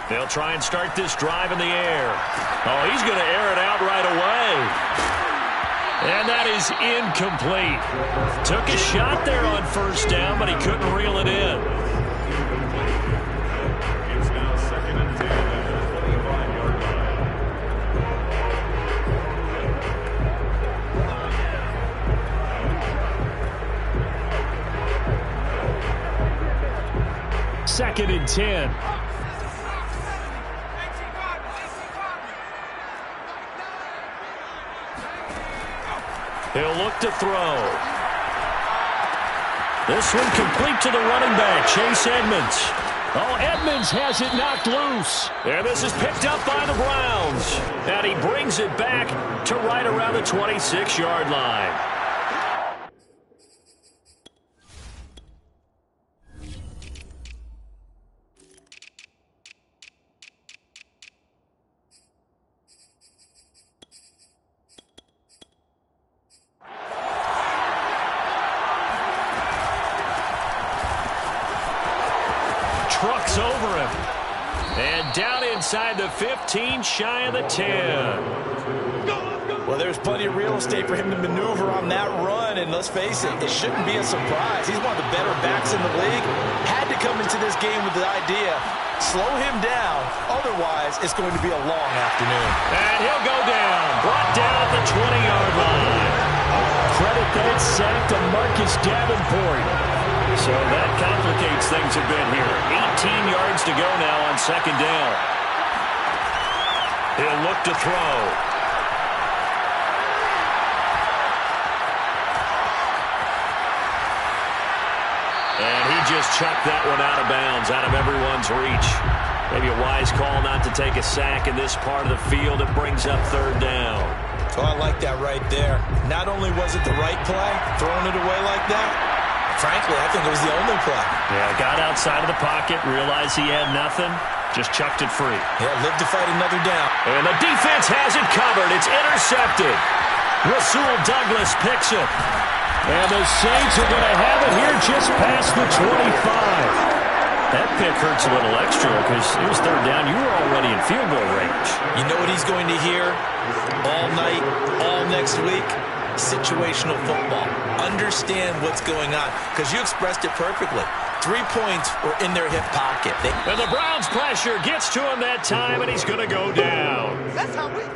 They'll try and start this drive in the air. Oh, he's going to air it out right away. And that is incomplete. Took a shot there on first down, but he couldn't reel it in. It's now 2nd and 10 at the 25-yard line. 2nd and 10. He'll look to throw. This one complete to the running back, Chase Edmonds. Oh, Edmonds has it knocked loose. And this is picked up by the Browns. And he brings it back to right around the 26-yard line. Trucks over him. And down inside the 15, shy of the 10. Well, there's plenty of real estate for him to maneuver on that run, and let's face it, it shouldn't be a surprise. He's one of the better backs in the league. Had to come into this game with the idea, slow him down, otherwise it's going to be a long afternoon. And he'll go down, brought down at the 20-yard line. Credit that it's sacked to Marcus Davenport. So that complicates things a bit here. 18 yards to go now on 2nd down. He'll look to throw. And he just chucked that one out of bounds, out of everyone's reach. Maybe a wise call not to take a sack in this part of the field. It brings up 3rd down. Oh, I like that right there. Not only was it the right play, throwing it away like that, frankly, I think it was the only play. Yeah, got outside of the pocket, realized he had nothing, just chucked it free. Yeah, lived to fight another down. And the defense has it covered. It's intercepted. Rasul Douglas picks it. And the Saints are going to have it here just past the 25. That pick hurts a little extra because it was 3rd down. You were already in field goal range. You know what he's going to hear all night, all next week? Situational football. Understand what's going on, because you expressed it perfectly. 3 points were in their hip pocket. And the Browns pressure gets to him that time, and he's going to go down.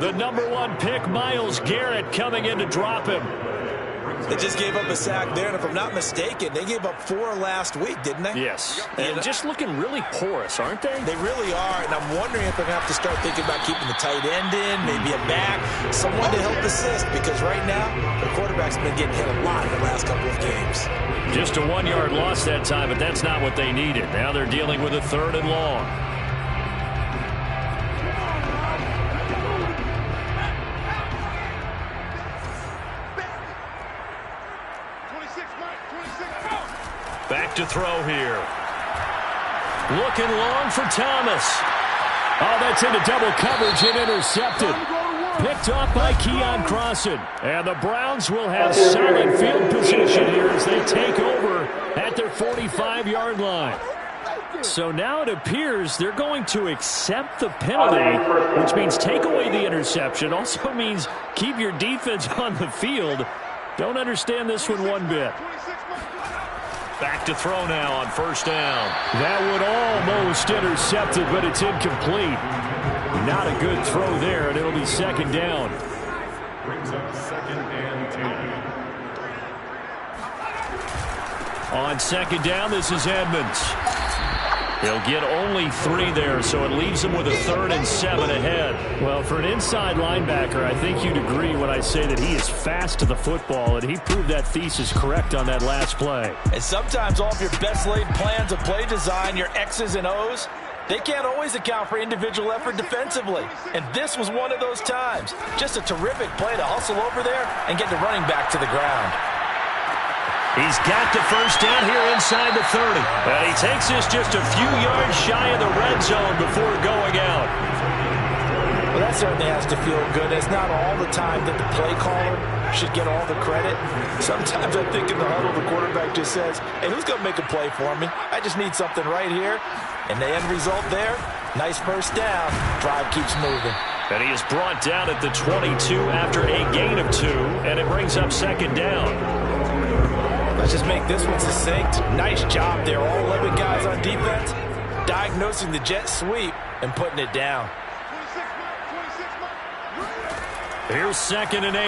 The number 1 pick, Myles Garrett, coming in to drop him. They just gave up a sack there, and if I'm not mistaken, they gave up 4 last week, didn't they? Yes. And just looking really porous, aren't they? They really are, and I'm wondering if they're going to have to start thinking about keeping the tight end in, maybe a back, someone to help assist, because right now, the quarterback's been getting hit a lot in the last couple of games. Just a 1-yard loss that time, but that's not what they needed. Now they're dealing with a 3rd and long. Back to throw here. Looking long for Thomas. Oh, that's into double coverage and intercepted. Picked off by Keon Crossan. And the Browns will have solid field position here as they take over at their 45-yard line. So now it appears they're going to accept the penalty, which means take away the interception. Also means keep your defense on the field. Don't understand this one bit. Back to throw now on 1st down. That would almost intercepted, but it's incomplete. Not a good throw there, and it'll be 2nd down. Brings up 2nd and 10. On 2nd down, this is Edmonds. He'll get only 3 there, so it leaves him with a 3rd and 7 ahead. Well, for an inside linebacker, I think you'd agree when I say that he is fast to the football, and he proved that thesis correct on that last play. And sometimes all of your best laid plans of play design, your X's and O's, they can't always account for individual effort defensively. And this was one of those times. Just a terrific play to hustle over there and get the running back to the ground. He's got the 1st down here inside the 30. And he takes this just a few yards shy of the red zone before going out. Well, that certainly has to feel good. It's not all the time that the play caller should get all the credit. Sometimes I think in the huddle, the quarterback just says, hey, who's going to make a play for me? I just need something right here. And the end result there, nice first down. Drive keeps moving. And he is brought down at the 22 after a gain of 2, and it brings up second down. Let's just make this one succinct. Nice job there. All 11 guys on defense diagnosing the jet sweep and putting it down. Here's 2nd and 8.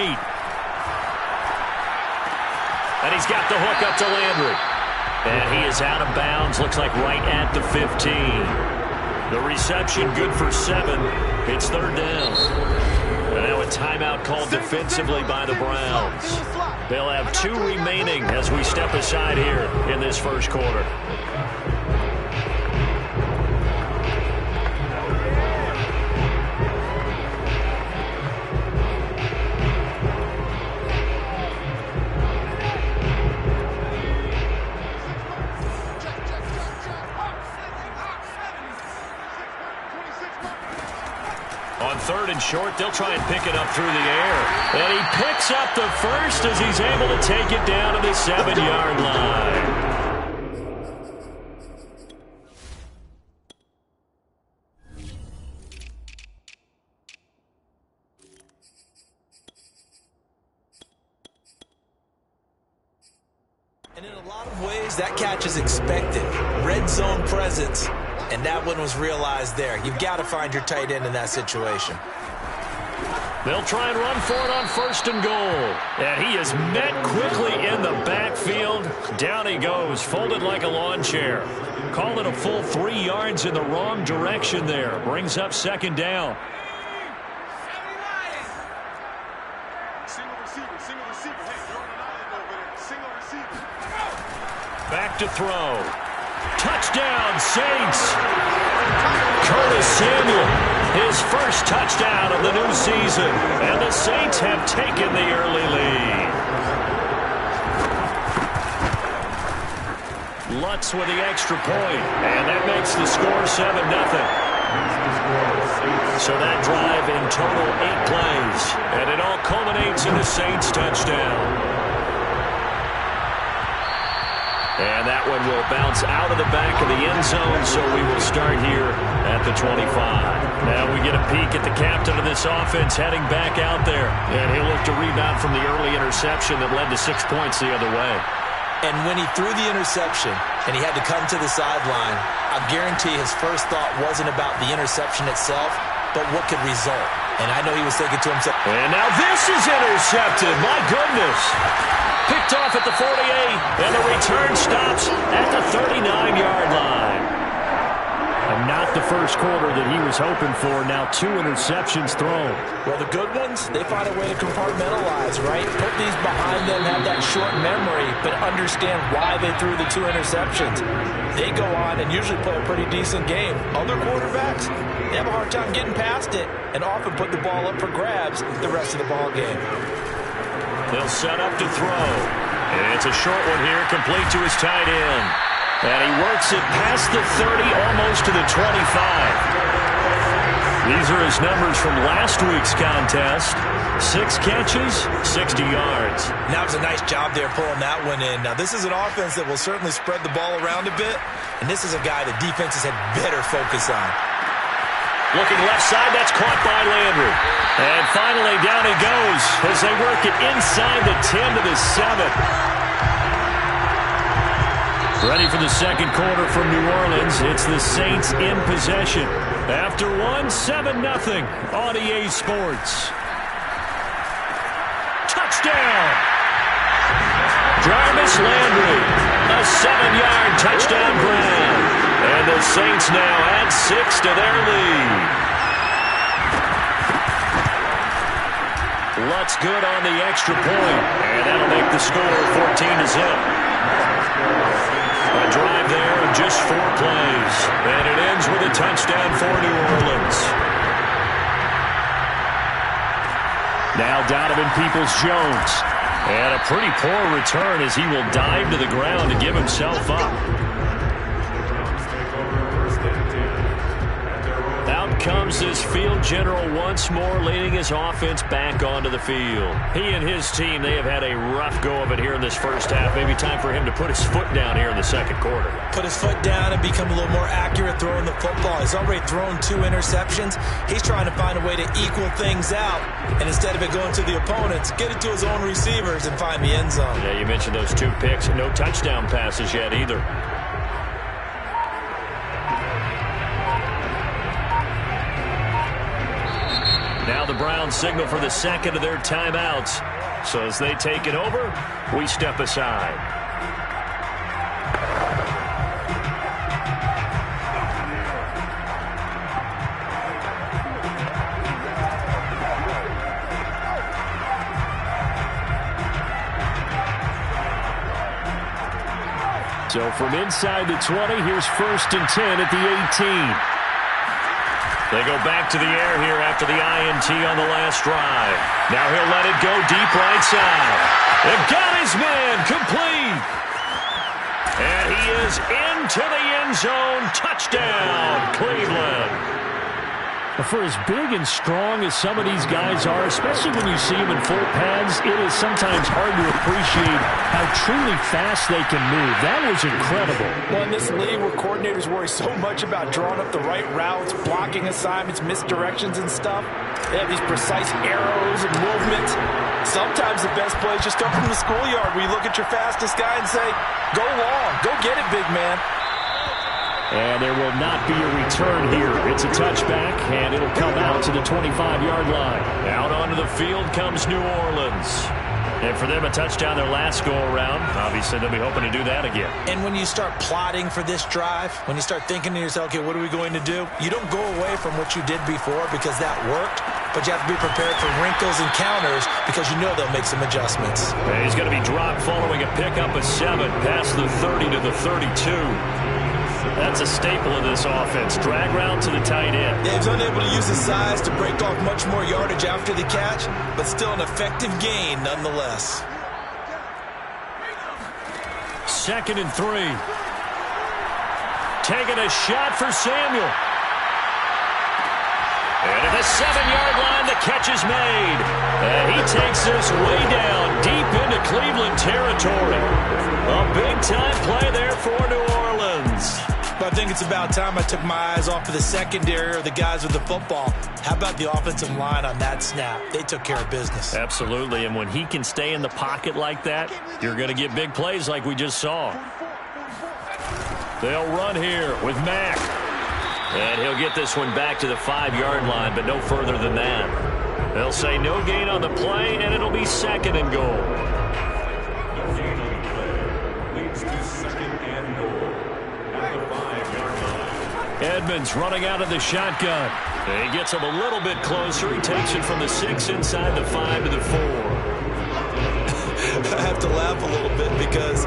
And he's got the hook up to Landry. And he is out of bounds. Looks like right at the 15. The reception good for 7. It's 3rd down. And now a timeout called defensively by the Browns. They'll have 2 remaining as we step aside here in this first quarter. On 3rd and short, they'll try and pick it up through the air. And he picks up the first as he's able to take it down to the 7-yard line. And in a lot of ways, that catch is expected. Red zone presence. And that one was realized there. You've got to find your tight end in that situation. They'll try and run for it on 1st and goal. And he is met quickly in the backfield. Down he goes, folded like a lawn chair. Call it a full 3 yards in the wrong direction there. Brings up 2nd down. Back to throw. Touchdown, Saints. Curtis Samuel, his first touchdown of the new season. And the Saints have taken the early lead. Lutz with the extra point, and that makes the score 7-0. So that drive in total 8 plays, and it all culminates in the Saints touchdown. And that one will bounce out of the back of the end zone, so we will start here at the 25. Now we get a peek at the captain of this offense heading back out there. And he'll look to rebound from the early interception that led to 6 points the other way. And when he threw the interception and he had to come to the sideline, I guarantee his first thought wasn't about the interception itself, but what could result. And I know he was thinking to himself, and now this is intercepted. My goodness. Picked off at the 48, and the return stops at the 39-yard line. And not the first quarter that he was hoping for. Now 2 interceptions thrown. Well, the good ones, they find a way to compartmentalize, right? Put these behind them, have that short memory, but understand why they threw the 2 interceptions. They go on and usually play a pretty decent game. Other quarterbacks, they have a hard time getting past it and often put the ball up for grabs the rest of the ball game. They'll set up to throw. And it's a short one here, complete to his tight end. And he works it past the 30, almost to the 25. These are his numbers from last week's contest. 6 catches, 60 yards. Now it's a nice job there pulling that one in. Now this is an offense that will certainly spread the ball around a bit. And this is a guy the defenses had better focus on. Looking left side, that's caught by Landry. And finally, down he goes as they work it inside the 10 to the 7. Ready for the second quarter from New Orleans. It's the Saints in possession. After 7-0 on EA Sports. Touchdown! Jarvis Landry, a 7-yard touchdown grab. And the Saints now add 6 to their lead. Lutz good on the extra point, and that'll make the score 14-0. A drive there of just 4 plays, and it ends with a touchdown for New Orleans. Now Donovan Peoples-Jones, and a pretty poor return as he will dive to the ground to give himself up. Out comes comes this field general once more, leading his offense back onto the field. He and his team, they have had a rough go of it here in this first half. Maybe time for him to put his foot down here in the second quarter. Put his foot down and become a little more accurate throwing the football. He's already thrown 2 interceptions. He's trying to find a way to equal things out. And instead of it going to the opponents, get it to his own receivers and find the end zone. Yeah, you mentioned those 2 picks. No touchdown passes yet either. Now the Browns signal for the second of their timeouts. So as they take it over, we step aside. So from inside the 20, here's 1st and 10 at the 18. They go back to the air here after the INT on the last drive. Now he'll let it go deep right side. They've got his man complete. And he is into the end zone. Touchdown, Cleveland. For as big and strong as some of these guys are, especially when you see them in full pads, it is sometimes hard to appreciate how truly fast they can move. That was incredible. Well, in this league where coordinators worry so much about drawing up the right routes, blocking assignments, misdirections and stuff, they have these precise arrows and movements. Sometimes the best plays just come from the schoolyard where you look at your fastest guy and say, go long, go get it, big man. And there will not be a return here. It's a touchback, and it'll come out to the 25-yard line. Out onto the field comes New Orleans. And for them, a touchdown their last go-around. Obviously, they'll be hoping to do that again. And when you start plotting for this drive, when you start thinking to yourself, okay, what are we going to do? You don't go away from what you did before because that worked, but you have to be prepared for wrinkles and counters because you know they'll make some adjustments. And he's going to be dropped following a pickup of 7 past the 30 to the 32. That's a staple of this offense. Drag route to the tight end. Yeah, he's unable to use his size to break off much more yardage after the catch, but still an effective gain nonetheless. 2nd and 3. Taking a shot for Samuel. And at the 7-yard line, the catch is made. And he takes this way down deep into Cleveland territory. A big-time play there for New Orleans. But I think it's about time I took my eyes off of the secondary or the guys with the football. How about the offensive line on that snap? They took care of business. Absolutely, and when he can stay in the pocket like that, you're going to get big plays like we just saw. They'll run here with Mack. And he'll get this one back to the 5-yard line, but no further than that. They'll say no gain on the play, and it'll be 2nd and goal. Leads to 2nd and goal at the 5-yard line. Edmonds running out of the shotgun. He gets him a little bit closer. He takes it from the 6 inside the 5 to the 4. I have to laugh a little bit because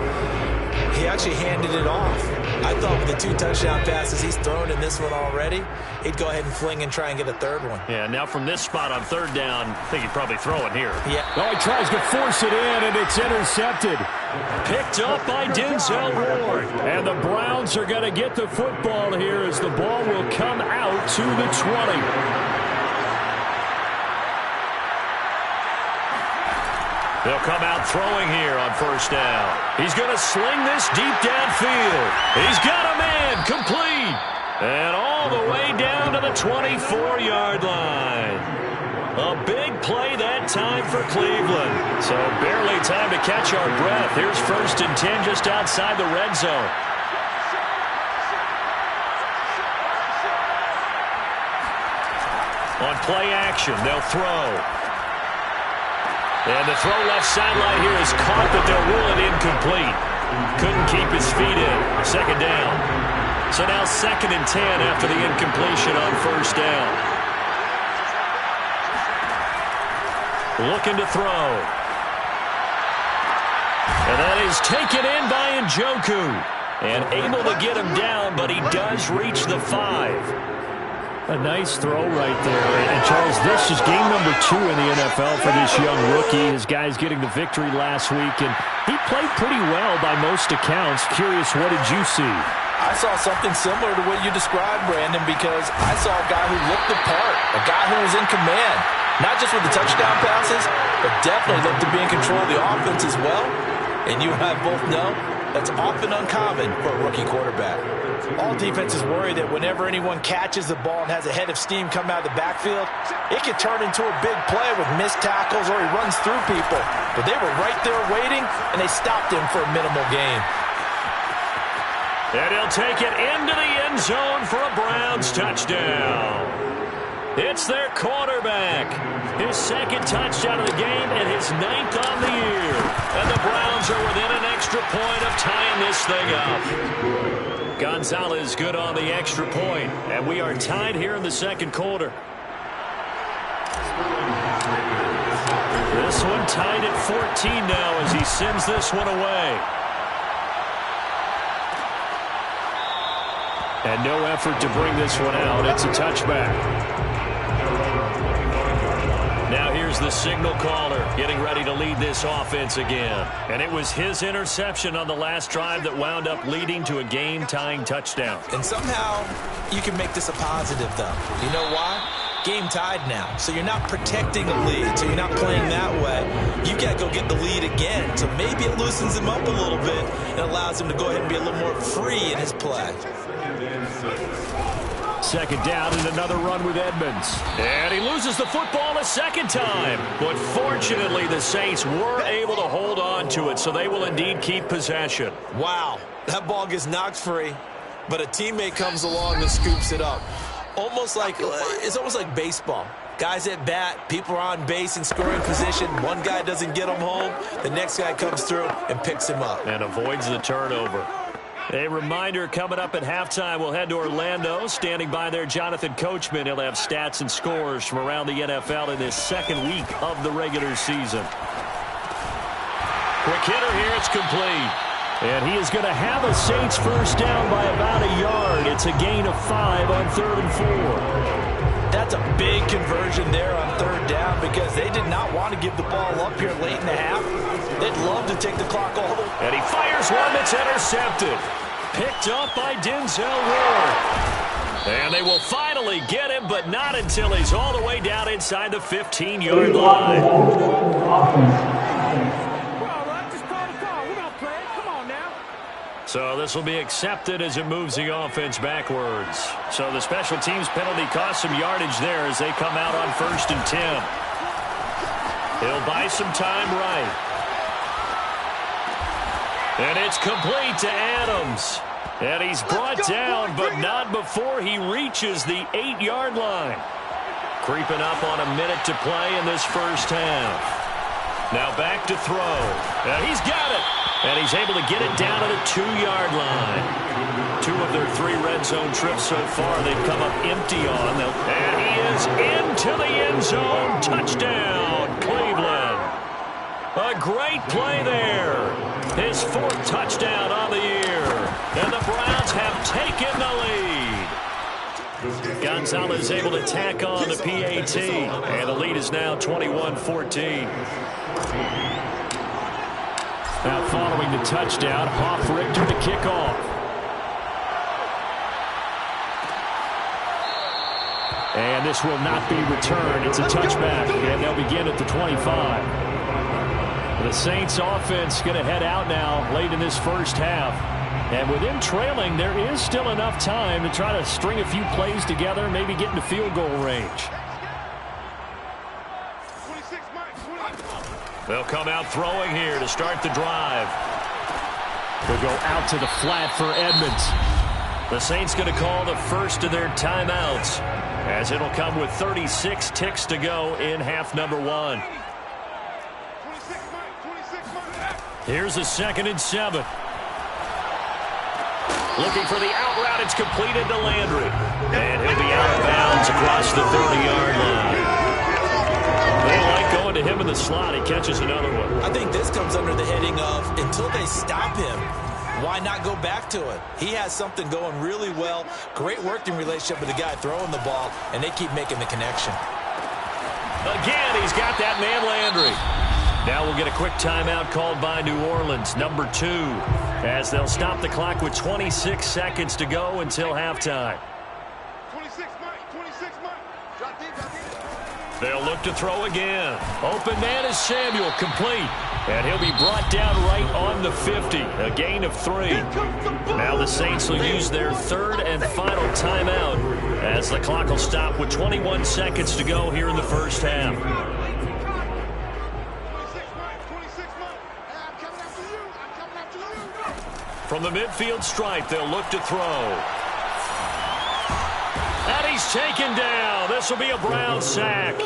he actually handed it off. I thought with the 2 touchdown passes he's thrown in this one already, he'd go ahead and fling and try and get a 3rd one. Yeah, now from this spot on 3rd down, I think he'd probably throw it here. Yeah. Oh, he tries to force it in, and it's intercepted. Picked up by Denzel Ward. And the Browns are going to get the football here as the ball will come out to the 20. They'll come out throwing here on 1st down. He's going to sling this deep downfield. He's got a man complete. And all the way down to the 24-yard line. A big play that time for Cleveland. So barely time to catch our breath. Here's 1st and 10 just outside the red zone. On play action, they'll throw. And the throw left sideline here is caught, but they'll rule it incomplete. Couldn't keep his feet in. 2nd down. So now 2nd and 10 after the incompletion on 1st down. Looking to throw. And that is taken in by Njoku. And able to get him down, but he does reach the 5. A nice throw right there. And Charles, this is game number 2 in the NFL for this young rookie. His guys getting the victory last week, and he played pretty well by most accounts. Curious, what did you see? I saw something similar to what you described, Brandon, because I saw a guy who looked the part, a guy who was in command, not just with the touchdown passes, but definitely looked to be in control of the offense as well. And you and I both know that's often uncommon for a rookie quarterback. All defenses worry that whenever anyone catches the ball and has a head of steam come out of the backfield, it can turn into a big play with missed tackles or he runs through people. But they were right there waiting, and they stopped him for a minimal gain. And he'll take it into the end zone for a Browns touchdown. It's their quarterback. His second touchdown of the game and his 9th on the year. And the Browns are within an extra point of tying this thing up. Gonzalez good on the extra point. And we are tied here in the second quarter. This one tied at 14 now as he sends this one away. And no effort to bring this one out. It's a touchback. Now here's the signal caller getting ready to lead this offense again. And it was his interception on the last drive that wound up leading to a game-tying touchdown. And somehow you can make this a positive, though. You know why? Game tied now. So you're not protecting a lead. So you're not playing that way. You got to go get the lead again. So maybe it loosens him up a little bit and allows him to go ahead and be a little more free in his play. Second down and another run with Edmonds. And he loses the football a second time. But fortunately, the Saints were able to hold on to it, so they will indeed keep possession. Wow, that ball gets knocked free, but a teammate comes along and scoops it up. It's almost like baseball. Guys at bat, people are on base in scoring position. One guy doesn't get him home. The next guy comes through and picks him up. And avoids the turnover. A reminder, coming up at halftime, we'll head to Orlando. Standing by there, Jonathan Coachman. He'll have stats and scores from around the NFL in this second week of the regular season. Quick hitter here, it's complete. And he is going to have a Saints first down by about a yard. It's a gain of 5 on 3rd and 4. That's a big conversion there on 3rd down because they did not want to give the ball up here late in the half. They'd love to take the clock all the way. And he fires one that's intercepted. Picked up by Denzel Ward. And they will finally get him, but not until he's all the way down inside the 15-yard line. So this will be accepted as it moves the offense backwards. So the special teams penalty cost some yardage there as they come out on 1st and 10. He'll buy some time right. And it's complete to Adams. And he's brought down, but not before he reaches the 8-yard line. Creeping up on a minute to play in this first half. Now back to throw. And he's got it. And he's able to get it down to the 2-yard line. 2 of their 3 red zone trips so far they've come up empty on. And he is into the end zone. Touchdown, Cleveland. A great play there. His 4th touchdown on the year. And the Browns have taken the lead. Gonzalez able to tack on the PAT. And the lead is now 21-14. Now following the touchdown, Hofrichter to kick off. And this will not be returned. It's a touchback, and they'll begin at the 25. The Saints offense going to head out now late in this first half. And with them trailing, there is still enough time to try to string a few plays together, maybe get into field goal range. They'll come out throwing here to start the drive. They'll go out to the flat for Edmonds. The Saints going to call the first of their timeouts as it'll come with 36 ticks to go in half number 1. Here's a 2nd and 7. Looking for the out route. It's completed to Landry. And he'll be out of bounds across the 30-yard line. They like going to him in the slot. He catches another one. I think this comes under the heading of until they stop him, why not go back to it? He has something going really well. Great working relationship with the guy throwing the ball, and they keep making the connection. Again, he's got that man Landry. Now we'll get a quick timeout called by New Orleans, number 2, as they'll stop the clock with 26 seconds to go until halftime. 26 Mike. Drop deep. They'll look to throw again. Open man is Samuel, complete. And he'll be brought down right on the 50, a gain of 3. Now the Saints will use their third and final timeout as the clock will stop with 21 seconds to go here in the first half. 26 Mike. I'm coming after you. From the midfield stripe, they'll look to throw. And he's taken down. This will be a Brown sack.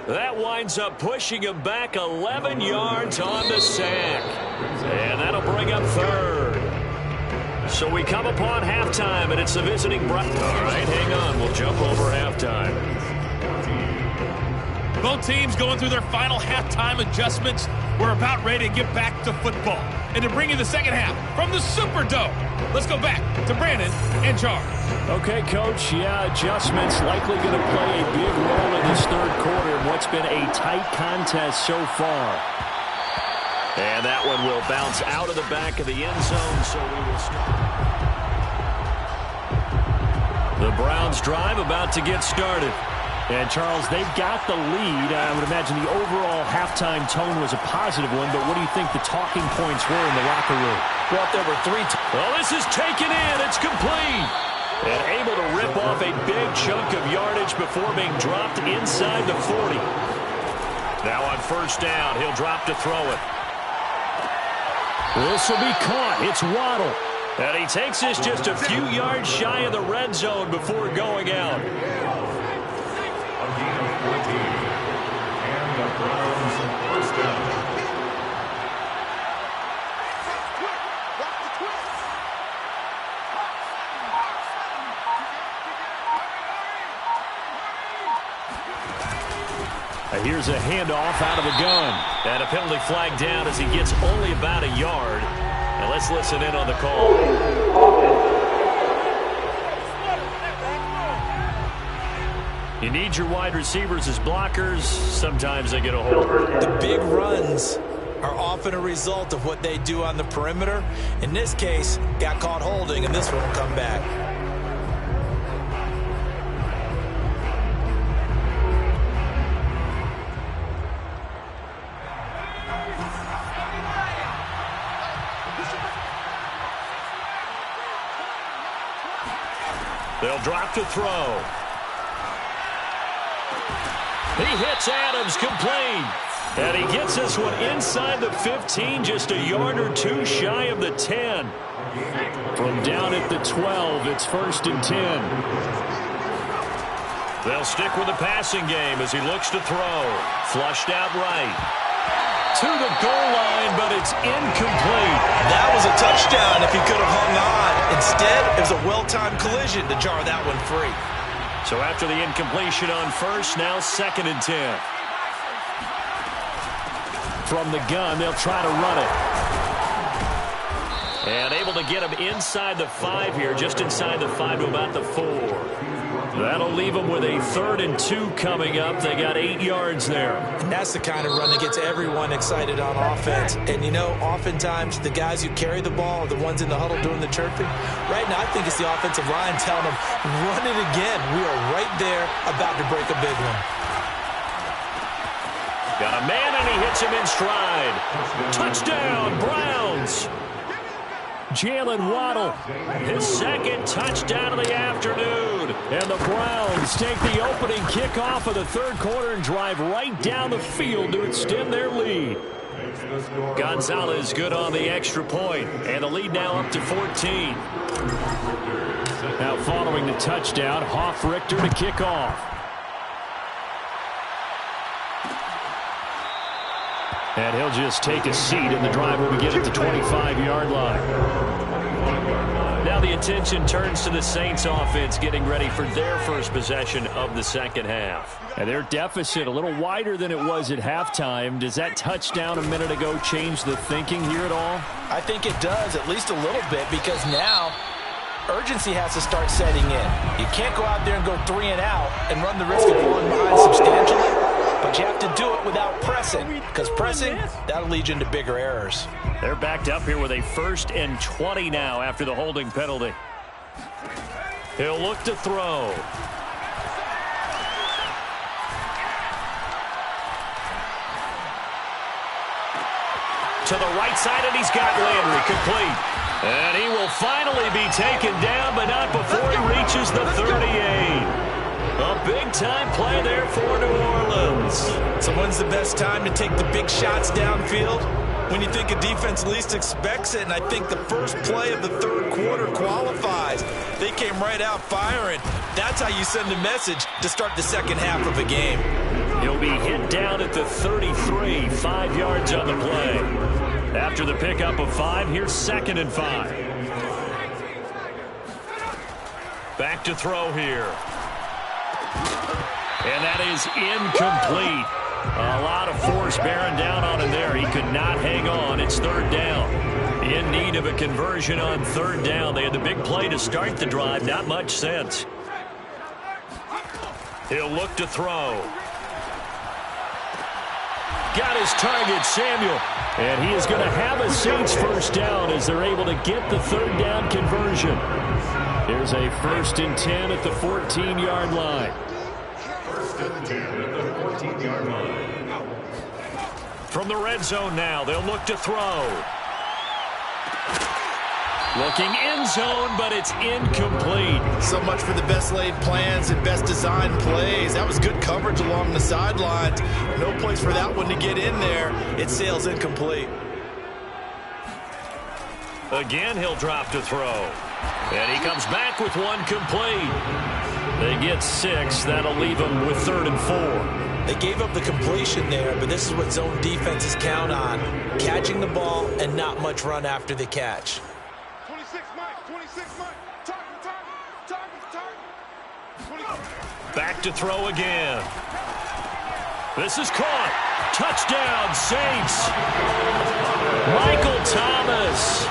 That winds up pushing him back 11 yards on the sack. And that'll bring up third. So we come upon halftime, and it's the visiting Brown. All right, hang on. We'll jump over halftime. Both teams going through their final halftime adjustments. We're about ready to get back to football. And to bring you the second half from the Superdome, let's go back to Brandon and Charles. Okay, Coach, adjustments likely going to play a big role in this third quarter in what's been a tight contest so far. And that one will bounce out of the back of the end zone, so we will start. The Browns drive about to get started. And, Charles, they've got the lead. I would imagine the overall halftime tone was a positive one, but what do you think the talking points were in the locker room? Well, there were 3 Well, this is taken in. It's complete. And able to rip off a big chunk of yardage before being dropped inside the 40. Now on first down, he'll drop to throw it. This will be caught. It's Waddle. And he takes this just a few yards shy of the red zone before going out. And the Browns first down. Here's a handoff out of the gun. And a penalty flag down as he gets only about a yard. And let's listen in on the call. You need your wide receivers as blockers. Sometimes they get a hold. The big runs are often a result of what they do on the perimeter. In this case, got caught holding, and this one will come back. They'll drop to throw. He hits Adams, complete. And he gets this one inside the 15, just a yard or 2 shy of the 10. From down at the 12, it's 1st and 10. They'll stick with the passing game as he looks to throw. Flushed out right. To the goal line, but it's incomplete. That was a touchdown if he could have hung on. Instead, it was a well-timed collision to jar that one free. So after the incompletion on first, now 2nd and 10. From the gun, they'll try to run it. And able to get him inside the 5 here, just inside the 5 to about the 4. That'll leave them with a 3rd and 2 coming up. They got 8 yards there. And that's the kind of run that gets everyone excited on offense. And, you know, oftentimes the guys who carry the ball are the ones in the huddle doing the chirping. Right now, I think it's the offensive line telling them, run it again. We are right there about to break a big one. Got a man, and he hits him in stride. Touchdown, Browns. Jalen Waddle, his 2nd touchdown of the afternoon. And the Browns take the opening kickoff of the 3rd quarter and drive right down the field to extend their lead. Gonzalez good on the extra point, and the lead now up to 14. Now following the touchdown, Hoff-Richter to kick off. And he'll just take a seat, and the drive will begin at the 25-yard line. Now now the attention turns to the Saints offense getting ready for their first possession of the second half. And their deficit a little wider than it was at halftime. Does that touchdown a minute ago change the thinking here at all? I think it does, at least a little bit, because now urgency has to start setting in. You can't go out there and go 3 and out and run the risk of falling behind substantially, but you have to do it without pressing, because pressing, that'll lead you into bigger errors. They're backed up here with a 1st and 20 now after the holding penalty. He'll look to throw. To the right side, and he's got Landry complete. And he will finally be taken down, but not before he reaches the 38. A big-time play there for New Orleans. So when's the best time to take the big shots downfield? When you think a defense least expects it, and I think the first play of the third quarter qualifies. They came right out firing. That's how you send a message to start the second half of a game. He'll be hit down at the 33, 5 yards on the play. After the pickup of 5, here's 2nd and 5. Back to throw here. And that is incomplete. A lot of force bearing down on him there. He could not hang on. It's 3rd down. In need of a conversion on 3rd down. They had the big play to start the drive. Not much sense. He'll look to throw. Got his target, Samuel. And he is going to have a Saints 1st down as they're able to get the 3rd down conversion. Here's a 1st and 10 at the 14-yard line. 1st and 10 at the 14-yard line. From the red zone now, they'll look to throw. Looking end zone, but it's incomplete. So much for the best laid plans and best designed plays. That was good coverage along the sidelines. No place for that one to get in there. It sails incomplete. Again, he'll drop to throw. And he comes back with one complete. They get 6. That'll leave them with 3rd and 4. They gave up the completion there, but this is what zone defenses count on. Catching the ball and not much run after the catch. 26 Mike, 26 Mike. Target. 20. Back to throw again. This is caught. Touchdown, Saints. Michael Thomas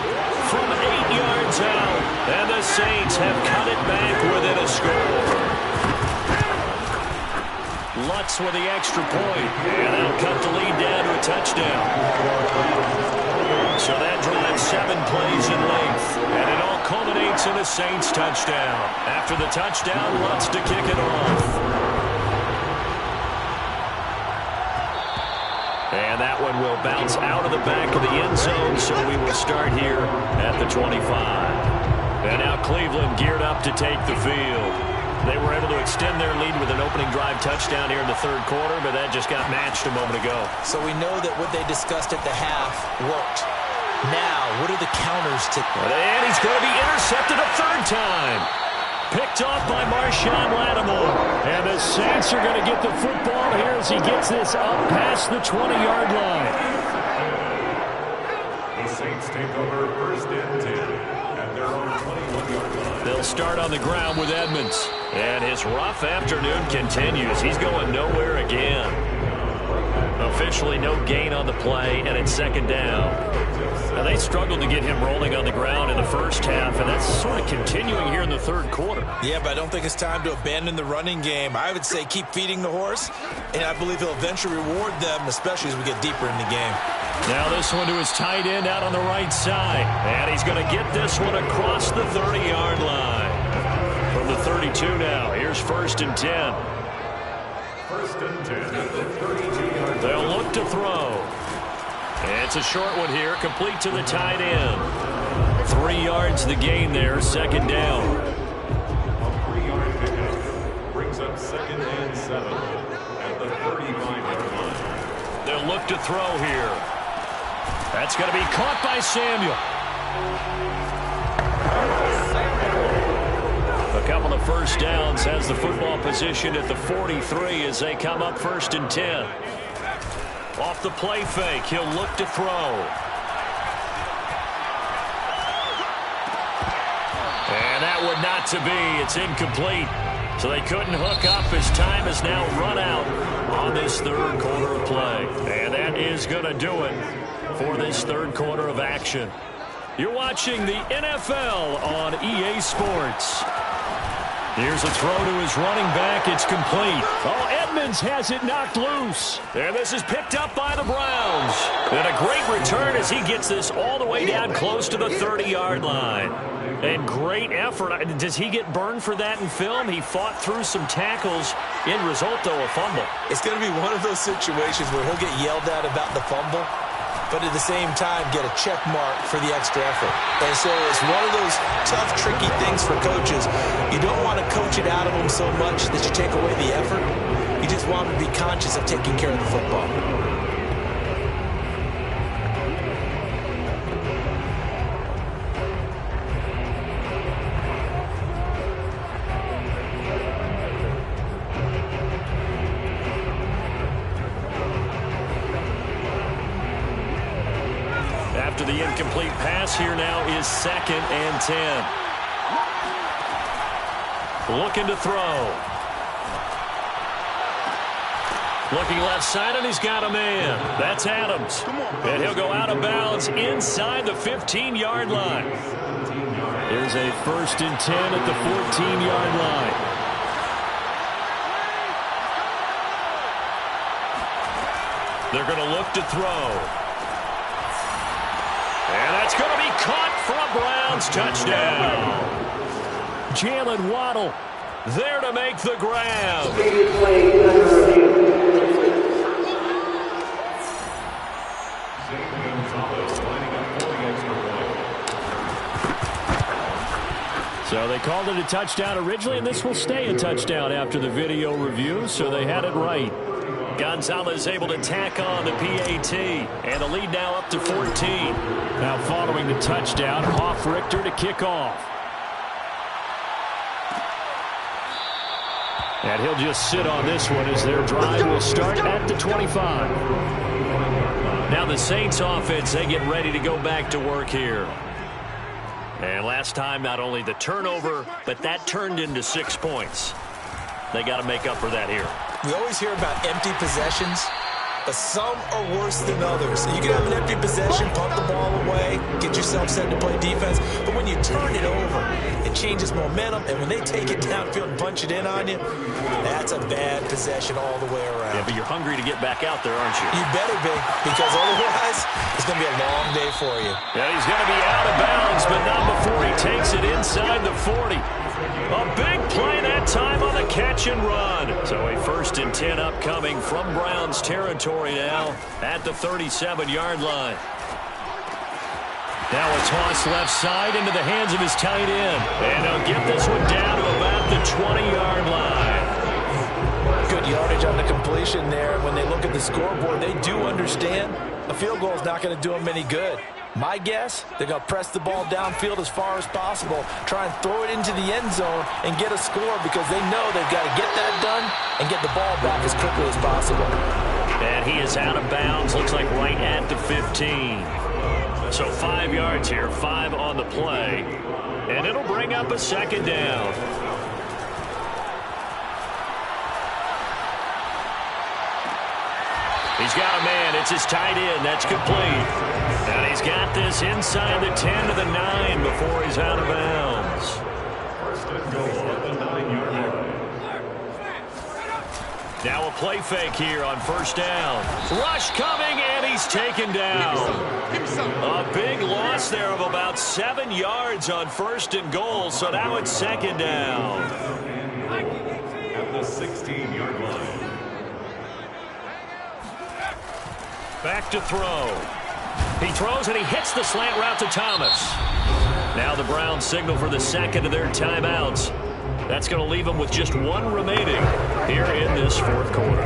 from 8 yards out. And the Saints have cut it back within a score. Lutz with the extra point. And that'll cut the lead down to a touchdown. So that drives 7 plays in length. And it all culminates in a Saints touchdown. After the touchdown, Lutz to kick it off. And that one will bounce out of the back of the end zone, so we will start here at the 25. And now Cleveland geared up to take the field. They were able to extend their lead with an opening drive touchdown here in the 3rd quarter, but that just got matched a moment ago. So we know that what they discussed at the half worked. Now, what are the counters to... And he's going to be intercepted a 3rd time. Picked off by Marshawn Lattimore. And the Saints are going to get the football here as he gets this up past the 20-yard line. The Saints take over 1st and 10 at their own 21-yard line. They'll start on the ground with Edmonds. And his rough afternoon continues. He's going nowhere again. Officially no gain on the play, and it's 2nd down. Now, they struggled to get him rolling on the ground in the first half, and that's sort of continuing here in the 3rd quarter. Yeah, but I don't think it's time to abandon the running game. I would say keep feeding the horse, and I believe he'll eventually reward them, especially as we get deeper in the game. Now this one to his tight end out on the right side. And he's going to get this one across the 30-yard line. From the 32 now, here's 1st and 10. 1st and 10 at the 32-yard line. They'll look to throw. It's a short one here, complete to the tight end. 3 yards the gain there, 2nd down. A 3-yard pickup brings up 2nd and 7 at the 35-yard line. They'll look to throw here. That's going to be caught by Samuel. A couple of 1st downs, has the football position at the 43 as they come up 1st and 10. Off the play fake, he'll look to throw. got to be. It's incomplete. So they couldn't hook up as time has now run out on this third quarter of play. And that is going to do it for this third quarter of action. You're watching the NFL on EA Sports. Here's a throw to his running back. It's complete. Oh, Edmonds has it knocked loose. And this is picked up by the Browns. And a great return as he gets this all the way down close to the 30-yard line. And great effort. Does he get burned for that in film? He fought through some tackles. End result, though, a fumble. It's going to be one of those situations where he'll get yelled at about the fumble, but at the same time get a check mark for the extra effort. And so it's one of those tough, tricky things for coaches. You don't want to coach it out of them so much that you take away the effort. You just want them to be conscious of taking care of the football. After the incomplete pass, here now is 2nd and 10. Looking to throw. Looking left side, and he's got a man. That's Adams. And he'll go out of bounds inside the 15-yard line. There's a 1st and 10 at the 14-yard line. They're going to look to throw. And that's going to be caught for a Browns touchdown. Jalen Waddle there to make the grab. So they called it a touchdown originally, and this will stay a touchdown after the video review, so they had it right. Gonzalez able to tack on the PAT, and the lead now up to 14. Now following the touchdown, Hoff-Richter to kick off. And he'll just sit on this one as their drive will start at the 25. Now the Saints offense, they get ready to go back to work here. And last time, not only the turnover, but that turned into 6 points. They got to make up for that here. We always hear about empty possessions, but some are worse than others. You can have an empty possession, pump the ball away, get yourself set to play defense, but when you turn it over, it changes momentum, and when they take it downfield and punch it in on you, that's a bad possession all the way around. Yeah, but you're hungry to get back out there, aren't you? You better be, because otherwise, it's going to be a long day for you. Yeah, he's going to be out of bounds, but not before he takes it inside the 40. A big play that time on the catch and run. So a 1st and 10 upcoming from Browns territory now at the 37-yard line. Now a toss left side into the hands of his tight end. And they'll get this one down to about the 20-yard line. Good yardage on the completion there. When they look at the scoreboard, they do understand a field goal is not going to do them any good. My guess, they're going to press the ball downfield as far as possible, try and throw it into the end zone and get a score because they know they've got to get that done and get the ball back as quickly as possible. And he is out of bounds, looks like right at the 15. So 5 yards here, 5 on the play. And it'll bring up a 2nd down. He's got a man. It's his tight end. That's complete. And he's got this inside the 10 to the 9 before he's out of bounds. 1st and goal at the 9-yard line. Now a play fake here on 1st down. Rush coming, and he's taken down. A big loss there of about 7 yards on 1st and goal, so now it's 2nd down. At the 16-yard line. Back to throw. He throws, and he hits the slant route to Thomas. Now the Browns signal for the 2nd of their timeouts. That's going to leave them with just 1 remaining here in this 4th quarter.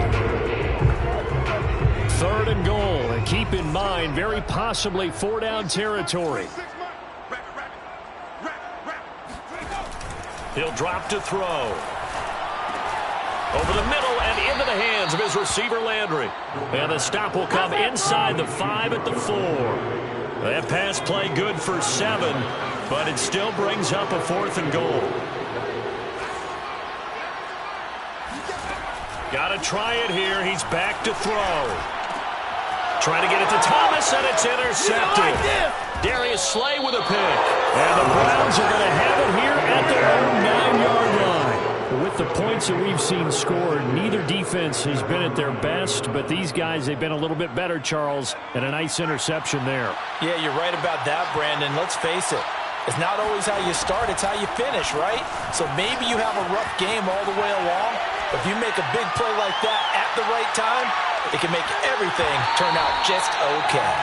3rd and goal, and keep in mind, very possibly 4-down territory. He'll drop to throw. Over the middle and into the hands of his receiver, Landry. And the stop will come inside the 5 at the 4. That pass play good for 7, but it still brings up a 4th and goal. Got to try it here. He's back to throw. Trying to get it to Thomas, and it's intercepted. Darius Slay with a pick. And the Browns are going to have it here at their own 9-yard line. With the points that we've seen scored, neither defense has been at their best, but these guys, they've been a little bit better, Charles, and a nice interception there. Yeah, you're right about that, Brandon. Let's face it. It's not always how you start, it's how you finish, right? So maybe you have a rough game all the way along, but if you make a big play like that at the right time, it can make everything turn out just okay.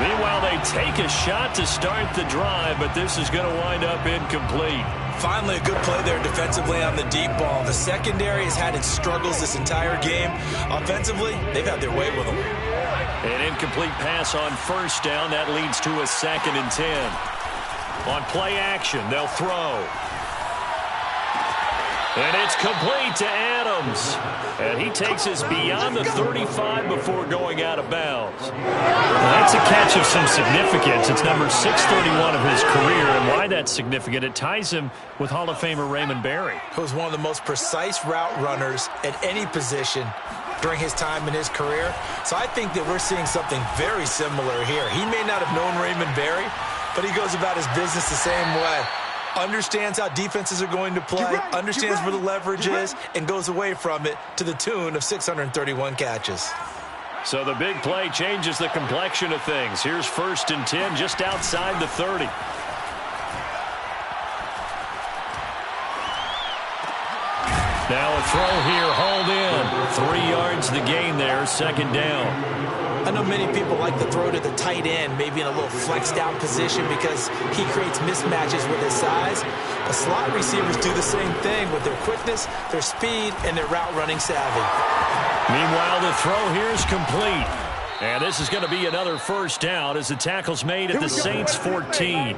Meanwhile, they take a shot to start the drive, but this is going to wind up incomplete. Finally, a good play there defensively on the deep ball. The secondary has had its struggles this entire game. Offensively, they've had their way with them. An incomplete pass on first down. That leads to a 2nd and 10. On play action, they'll throw. And it's complete to Adams. And he takes us beyond the 35 before going out of bounds. Well, that's a catch of some significance. It's number 631 of his career. And why that's significant, it ties him with Hall of Famer Raymond Berry. Who was one of the most precise route runners at any position during his time in his career. So I think that we're seeing something very similar here. He may not have known Raymond Berry, but he goes about his business the same way. Understands how defenses are going to play, understands where the leverage is, and goes away from it to the tune of 631 catches. So the big play changes the complexion of things. Here's 1st and 10 just outside the 30. Now a throw here, hauled in. 3 yards the gain there, 2nd down. I know many people like to throw to the tight end, maybe in a little flexed out position because he creates mismatches with his size. But slot receivers do the same thing with their quickness, their speed, and their route running savvy. Meanwhile, the throw here is complete. And this is going to be another 1st down as the tackle's made at the Saints 14.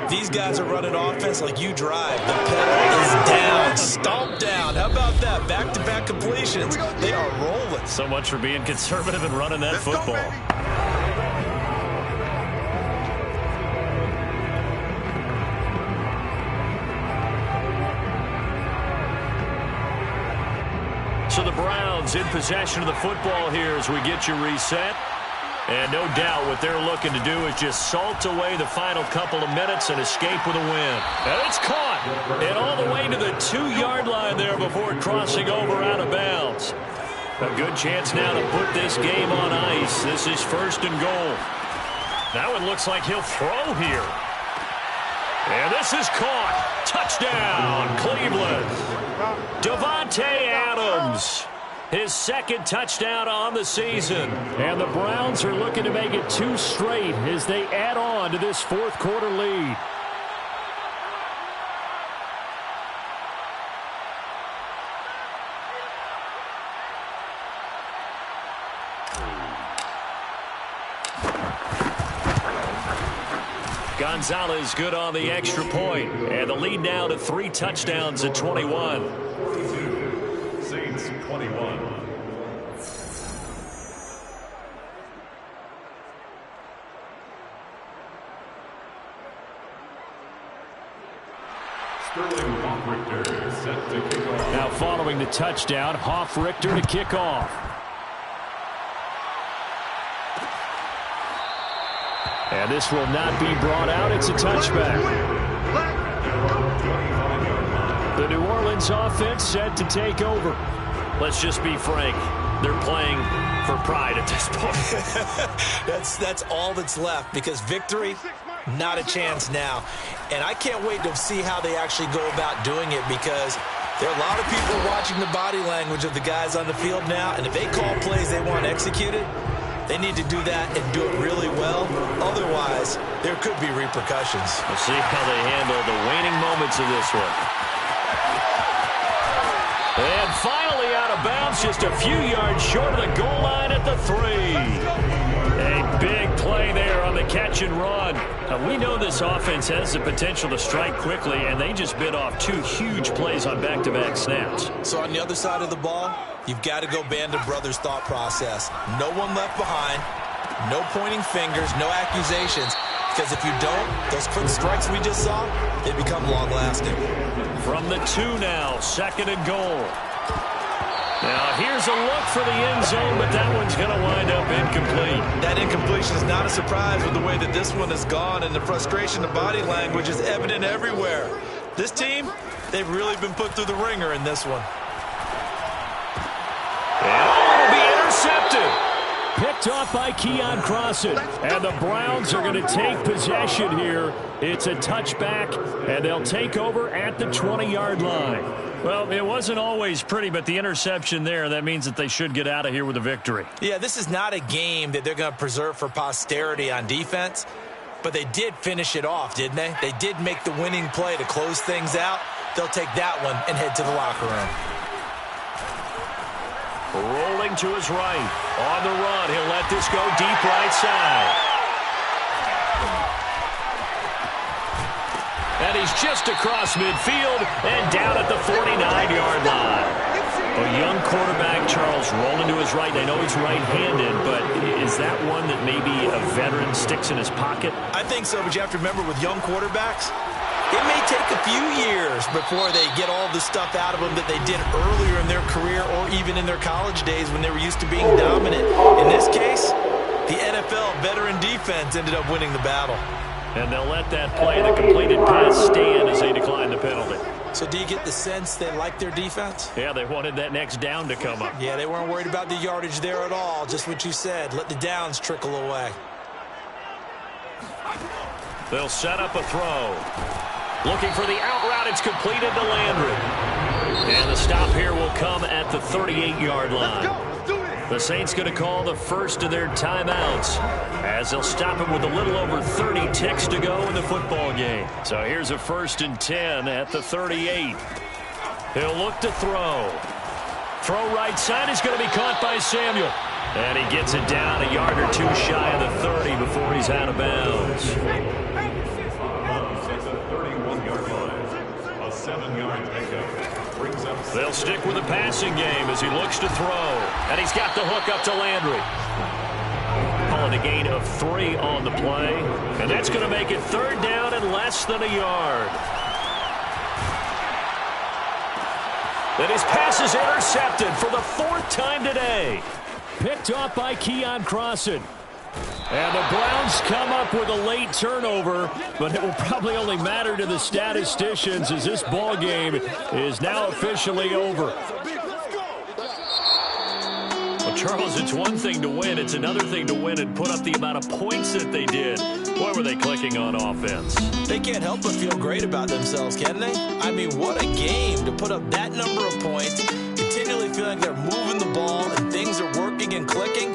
These guys are running offense like you drive. The pedal is down, stomped down. How about that? Back-to-back completions. They are rolling. So much for being conservative and running that football. So the Browns in possession of the football here as we get you reset. And no doubt what they're looking to do is just salt away the final couple of minutes and escape with a win. And it's caught. And all the way to the 2-yard line there before crossing over out of bounds. A good chance now to put this game on ice. This is 1st and goal. Now it looks like he'll throw here. And this is caught. Touchdown, Cleveland. Davante Adams. His 2nd touchdown on the season. And the Browns are looking to make it 2 straight as they add on to this 4th quarter lead. Gonzalez good on the extra point. And the lead now to 3 touchdowns at 21. 42, Saints 21. Sterling Hoff-Richter set to kick off. Now following the touchdown, Hoff-Richter to kick off. And this will not be brought out. It's a touchback. The New Orleans offense set to take over. Let's just be frank. They're playing for pride at this point. That's all that's left because victory, not a chance now. And I can't wait to see how they actually go about doing it because there are a lot of people watching the body language of the guys on the field now. And if they call plays they want executed, they need to do that and do it really well. Otherwise, there could be repercussions. We'll see how they handle the waning moments of this one. And finally out of bounds, just a few yards short of the goal line at the 3. A big play there on the catch and run. Now, we know this offense has the potential to strike quickly, and they just bit off 2 huge plays on back-to-back snaps. So on the other side of the ball, you've got to go Band of Brothers thought process. No one left behind, no pointing fingers, no accusations. Because if you don't, those quick strikes we just saw, they become long-lasting. From the 2 now, 2nd and goal. Now here's a look for the end zone, but that one's going to wind up incomplete. That incompletion is not a surprise with the way that this one has gone, and the frustration, the body language is evident everywhere. This team, they've really been put through the ringer in this one. And it'll be intercepted. Picked off by Keion Crossen. And the Browns are going to take possession here. It's a touchback, and they'll take over at the 20-yard line. Well, it wasn't always pretty, but the interception there, that means that they should get out of here with a victory. Yeah, this is not a game that they're going to preserve for posterity on defense, but they did finish it off, didn't they? They did make the winning play to close things out. They'll take that one and head to the locker room. Rolling to his right. On the run, he'll let this go deep right side. And he's just across midfield and down at the 49-yard line. A young quarterback, Charles, rolling to his right. I know he's right-handed, but is that one that maybe a veteran sticks in his pocket? I think so, but you have to remember with young quarterbacks, it may take a few years before they get all the stuff out of them that they did earlier in their career or even in their college days when they were used to being dominant. In this case, the NFL veteran defense ended up winning the battle. And they'll let that play, the completed pass, stand as they decline the penalty. So do you get the sense they like their defense? Yeah, they wanted that next down to come up. Yeah, they weren't worried about the yardage there at all. Just what you said. Let the downs trickle away. They'll set up a throw. Looking for the out route. It's completed to Landry. And the stop here will come at the 38-yard line. The Saints going to call the first of their timeouts as they'll stop him with a little over 30 ticks to go in the football game. So here's a 1st and 10 at the 38. He'll look to throw. Throw right side is going to be caught by Samuel. And he gets it down a yard or two shy of the 30 before he's out of bounds. At the 31-yard line, a 7-yard pickup. They'll stick with the passing game as he looks to throw. And he's got the hook up to Landry. Calling a gain of 3 on the play. And that's going to make it 3rd down and less than a yard. Then his pass is intercepted for the 4th time today. Picked off by Keion Crossen. And the Browns come up with a late turnover, but it will probably only matter to the statisticians as this ball game is now officially over. Well, Charles, it's one thing to win. It's another thing to win and put up the amount of points that they did. Boy, were they clicking on offense. They can't help but feel great about themselves, can they? I mean, what a game to put up that number of points, continually feeling they're moving the ball and things are working and clicking.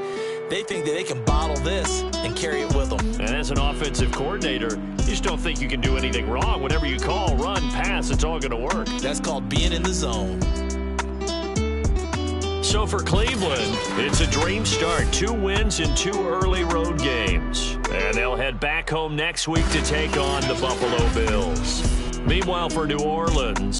They think that they can bottle this and carry it with them. And as an offensive coordinator, you just don't think you can do anything wrong. Whatever you call, run, pass, it's all going to work. That's called being in the zone. So for Cleveland, it's a dream start. 2 wins in 2 early road games. And they'll head back home next week to take on the Buffalo Bills. Meanwhile, for New Orleans,